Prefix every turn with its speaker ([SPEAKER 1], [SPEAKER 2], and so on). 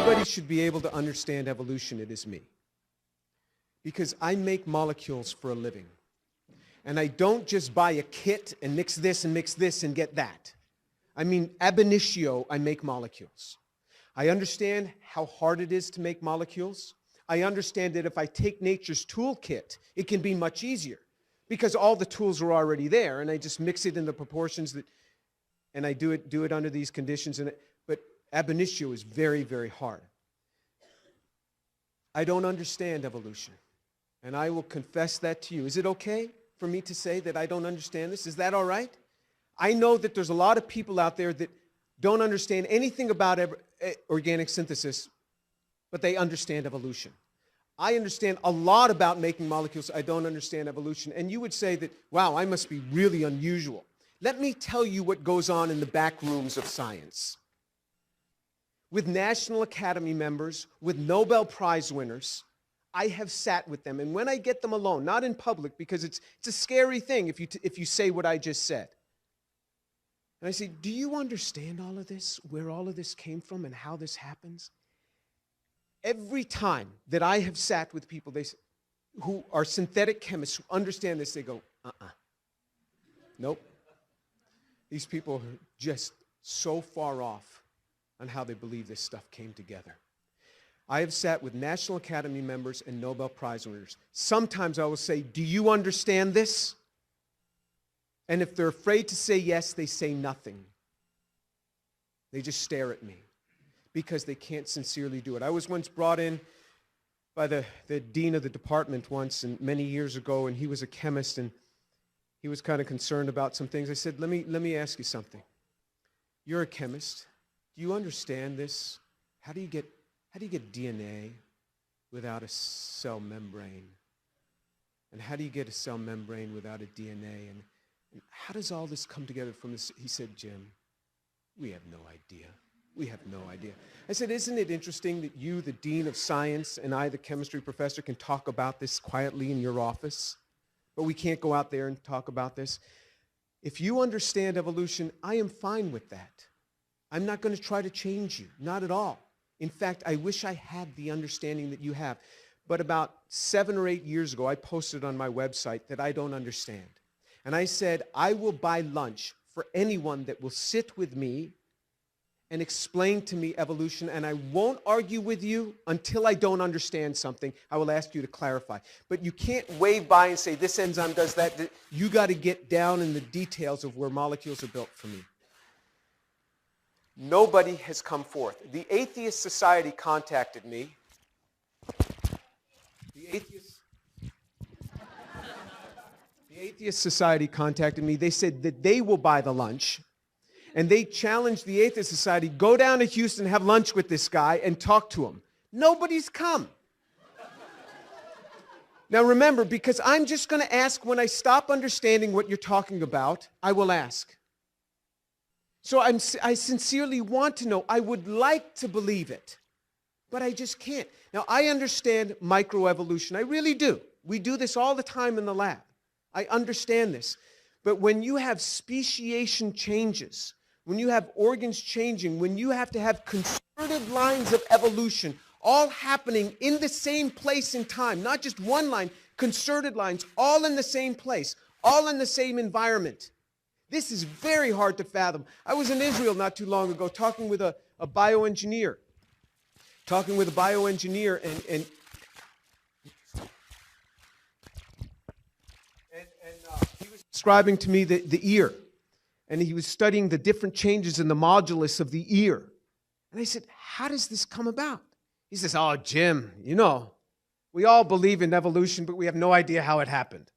[SPEAKER 1] anybody should be able to understand evolution, it is me. Because I make molecules for a living. And I don't just buy a kit and mix this and get that. I mean, ab initio, I make molecules. I understand how hard it is to make molecules. I understand that if I take nature's toolkit, it can be much easier because all the tools are already there, and I just mix it in the proportions that, and I do it under these conditions. But ab initio is very, very hard. I don't understand evolution, and I will confess that to you. Is it okay for me to say that I don't understand this? Is that all right? I know that there's a lot of people out there that don't understand anything about organic synthesis, but they understand evolution. I understand a lot about making molecules. I don't understand evolution. And you would say that, wow, I must be really unusual. Let me tell you what goes on in the back rooms of science. With National Academy members, with Nobel Prize winners, I have sat with them. And when I get them alone, not in public, because it's a scary thing if you say what I just said. And I say, do you understand all of this, where all of this came from and how this happens? Every time that I have sat with people who are synthetic chemists who understand this, they go, nope. These people are just so far off on how they believe this stuff came together. I have sat with National Academy members and Nobel Prize winners. Sometimes I will say, do you understand this? And if they're afraid to say yes, they say nothing. They just stare at me because they can't sincerely do it. I was once brought in by the dean of the department once, and many years ago, and he was a chemist, and he was kind of concerned about some things. I said, let me ask you something. You're a chemist. Do you understand this? How do you get DNA without a cell membrane? And how do you get a cell membrane without a DNA? And how does all this come together from this? He said, Jim, we have no idea. We have no idea. I said, isn't it interesting that you, the dean of science, and I, the chemistry professor, can talk about this quietly in your office, but we can't go out there and talk about this? If you understand evolution, I am fine with that. I'm not going to try to change you, not at all. In fact, I wish I had the understanding that you have. But about 7 or 8 years ago, I posted on my website that I don't understand. And I said, I will buy lunch for anyone that will sit with me and explain to me evolution, and I won't argue with you until I don't understand something. I will ask you to clarify. But you can't wave by and say, this enzyme does that. You got to get down in the details of where molecules are built for me. Nobody has come forth. The Atheist Society contacted me. The Atheist Society contacted me. They said that they will buy the lunch. And they challenged the Atheist Society, go down to Houston, have lunch with this guy, and talk to him. Nobody's come. Now remember, because I'm just going to ask when I stop understanding what you're talking about, I will ask. So I sincerely want to know. I would like to believe it, but I just can't. Now, I understand microevolution. I really do. We do this all the time in the lab. I understand this. But when you have speciation changes, when you have organs changing, when you have to have concerted lines of evolution all happening in the same place in time, not just one line, concerted lines, all in the same place, all in the same environment. This is very hard to fathom. I was in Israel not too long ago talking with a bioengineer. And he was describing to me the ear. And he was studying the different changes in the modulus of the ear. And I said, how does this come about? He says, oh, Jim, we all believe in evolution, but we have no idea how it happened.